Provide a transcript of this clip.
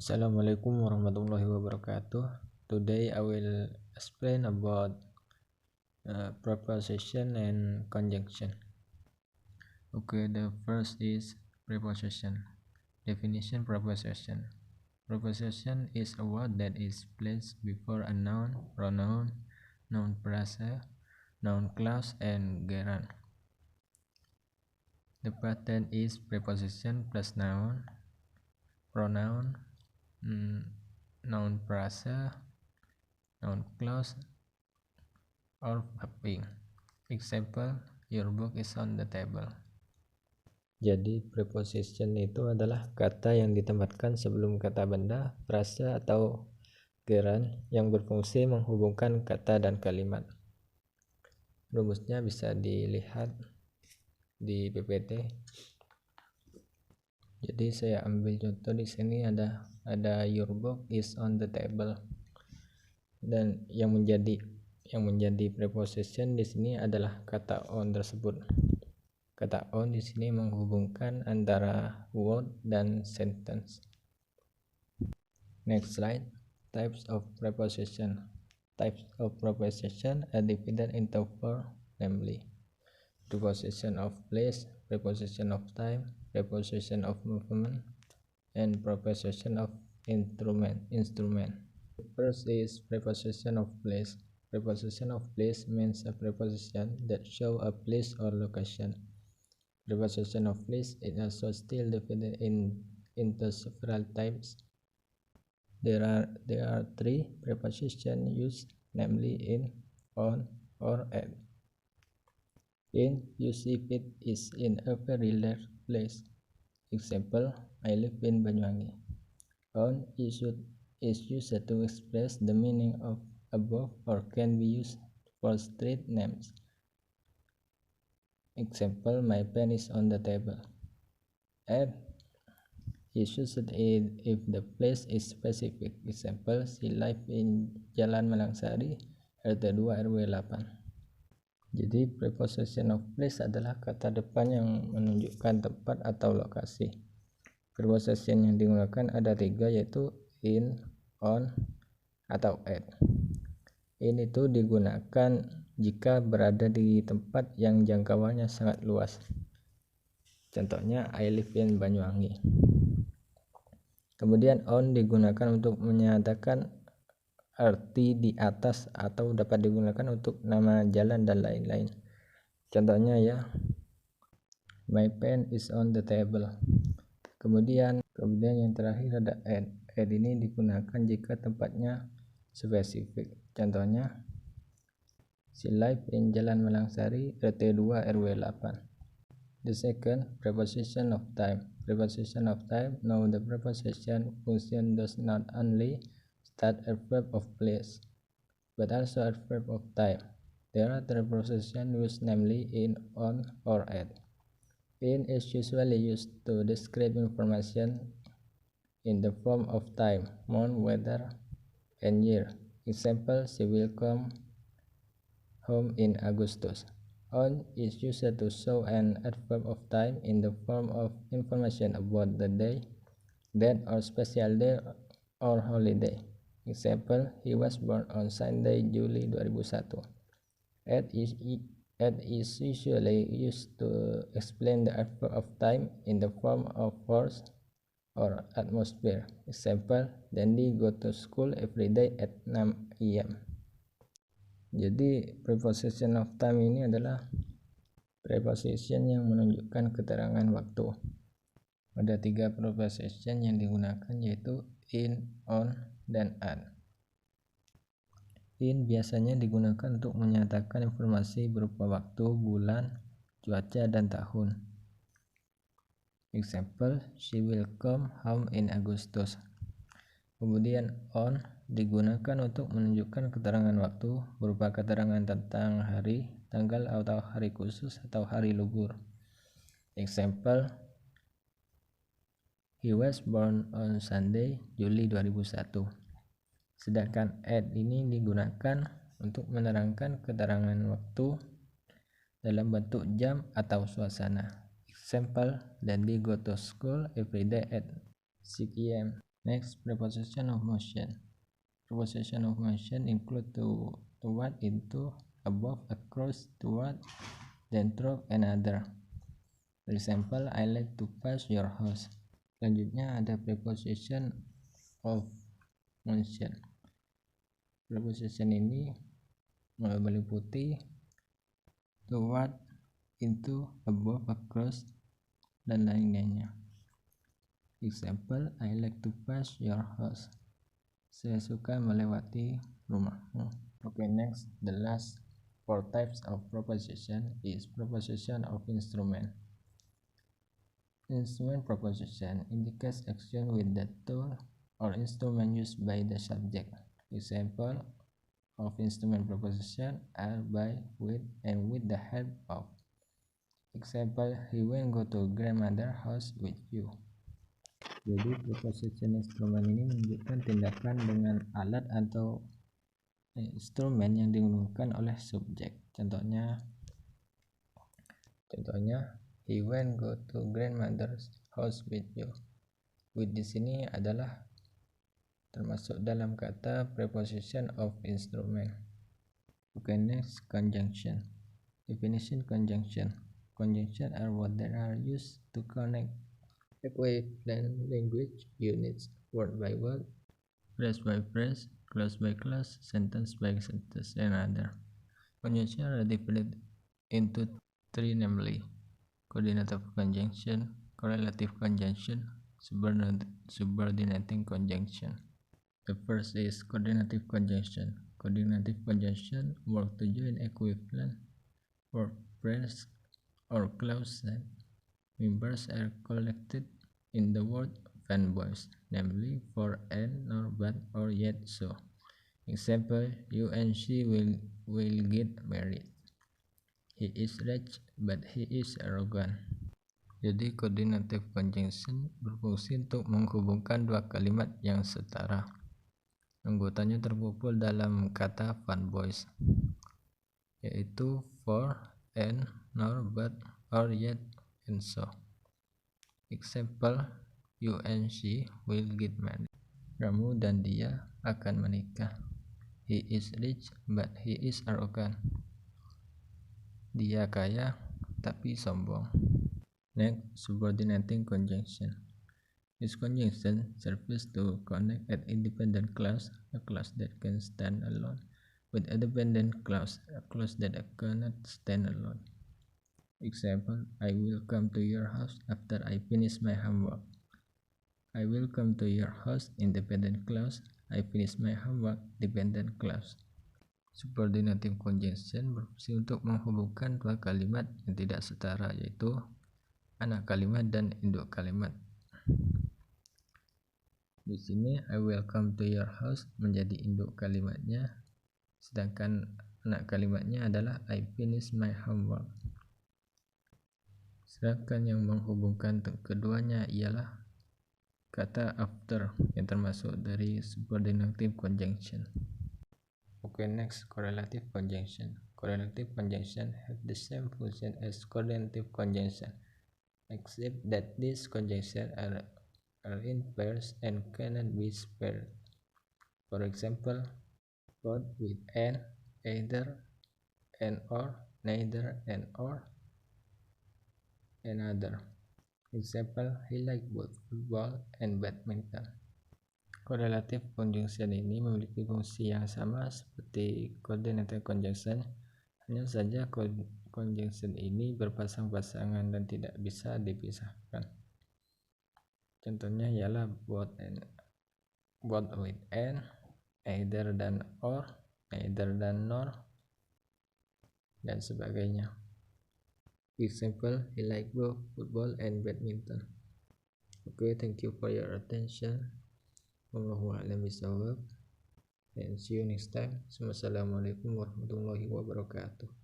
Assalamualaikum warahmatullahi wabarakatuh. Today I will explain about preposition and conjunction. Okay, the first is preposition. Definition: preposition. Preposition is a word that is placed before a noun, pronoun, noun phrase, noun clause, and gerund. The pattern is preposition plus noun, pronoun, noun phrase, noun clause, or verb. Example: your book is on the table. Jadi preposition itu adalah kata yang ditempatkan sebelum kata benda, frase, atau gerund yang berfungsi menghubungkan kata dan kalimat. Rumusnya bisa dilihat di PPT. Jadi saya ambil contoh di sini ada your book is on the table. Dan yang menjadi preposition di sini adalah kata on tersebut. Kata on di sini menghubungkan antara word dan sentence. Next slide. Types of preposition. Types of preposition are divided into four, namely preposition of place, preposition of time, preposition of movement, and preposition of instrument. The first is preposition of place. Preposition of place means a preposition that shows a place or location. Preposition of place is also still divided into several types. There are three prepositions used, namely in, on, or at. In, you see it is in a very large place. Example: I live in Banyuwangi. On is used to express the meaning of above or can be used for street names. Example: my pen is on the table. At is used if the place is specific. Example: she lives in Jalan Malangsari, RT 2 RW 8. Jadi preposition of place adalah kata depan yang menunjukkan tempat atau lokasi. Preposition yang digunakan ada tiga, yaitu in, on, atau at. In itu digunakan jika berada di tempat yang jangkauannya sangat luas. Contohnya, I live in Banyuwangi. Kemudian on digunakan untuk menyatakan arti di atas atau dapat digunakan untuk nama jalan dan lain-lain. Contohnya ya, my pen is on the table. Kemudian yang terakhir ada at. At ini digunakan jika tempatnya spesifik. Contohnya, she lives in Jalan Malangsari, RT 2 RW 8. The second, preposition of time. Preposition of time. Now the preposition function does not only start a verb of place, but also a verb of time. There are three prepositions used, namely in, on, or at. In is usually used to describe information in the form of time, month, weather, and year. Example: she will come home in Augustus. On is used to show an adverb of time in the form of information about the day, date, or special day or holiday. Example: he was born on Sunday, Juli 2001. At is usually used to explain the adverb of time in the form of force or atmosphere. Example: Dandy go to school every day at 6 AM. Jadi preposition of time ini adalah preposition yang menunjukkan keterangan waktu. Ada tiga preposition yang digunakan, yaitu in, on, dan at. In biasanya digunakan untuk menyatakan informasi berupa waktu, bulan, cuaca, dan tahun. Example: she will come home in Augustus. Kemudian on digunakan untuk menunjukkan keterangan waktu berupa keterangan tentang hari, tanggal, atau hari khusus atau hari libur. Example: he was born on Sunday, Juli 2001. Sedangkan at ini digunakan untuk menerangkan keterangan waktu dalam bentuk jam atau suasana. Example: Dandy go to school every day at 6 AM. Next, preposition of motion. Preposition of motion include toward, into, above, across, toward, then through, and other. For example, I like to pass your house. Selanjutnya ada preposition of motion. Preposition ini meliputi toward, into, above, across, dan lain-lainnya. Example, I like to pass your house. Saya suka melewati rumahmu. Okay, next, the last 4 types of preposition is preposition of instrument. Instrument preposition indicates action with the tool or instrument used by the subject. Example of instrument preposition are by, with, and with the help of. Example, he will go to grandmother's house with you. Jadi preposition instrumen ini menunjukkan tindakan dengan alat atau instrumen yang digunakan oleh subjek. Contohnya he went go to grandmother's house with you. With di sini adalah termasuk dalam kata preposition of instrument. Okay, next, conjunction. Definition conjunction. Conjunction are words that are used to connect equivalent language units, word by word, phrase by phrase, clause by clause, sentence by sentence, and other. Conjunction are divided into 3, namely coordinative conjunction, correlative conjunction, subordinating conjunction. The first is coordinative conjunction. Coordinative conjunction work to join equivalent word, phrase, or clause that members are collected in the word fanboys, namely for, and, nor, but, or, yet, so. Example, you and she will get married. He is rich, but he is arrogant. Jadi coordinative conjunction berfungsi untuk menghubungkan dua kalimat yang setara. Anggotanya terkumpul dalam kata fanboys, yaitu for, and, nor, but, or, yet, and so. Example, you and she will get married. Kamu dan dia akan menikah. He is rich, but he is arrogant. Dia kaya, tapi sombong. Next, subordinating conjunction. This conjunction serves to connect an independent clause, a clause that can stand alone, with a dependent clause, a clause that cannot stand alone. Example, I will come to your house after I finish my homework. I will come to your house, independent clause. I finish my homework, dependent clause. Subordinative conjunction berfungsi untuk menghubungkan dua kalimat yang tidak setara, yaitu anak kalimat dan induk kalimat. Di sini I will come to your house menjadi induk kalimatnya, sedangkan anak kalimatnya adalah I finish my homework. Sedangkan yang menghubungkan keduanya ialah kata after yang termasuk dari subordinative conjunction. Okay, next, correlative conjunction. Correlative conjunction have the same function as coordinative conjunction, except that these conjunctions are in pairs and cannot be spared. For example, both, with, and, either, and, or, neither, and, or, and other. Example, he likes both football and badminton. Correlative conjunction ini memiliki fungsi yang sama seperti coordinative conjunction, hanya saja conjunction ini berpasang-pasangan dan tidak bisa dipisahkan. Contohnya ialah both with, and, either dan, or, neither dan, nor, dan sebagainya. Example, he likes both football and badminton. Okay, thank you for your attention. Wallahu a'lam bishawab, and see you next time. Wassalamualaikum warahmatullahi wabarakatuh.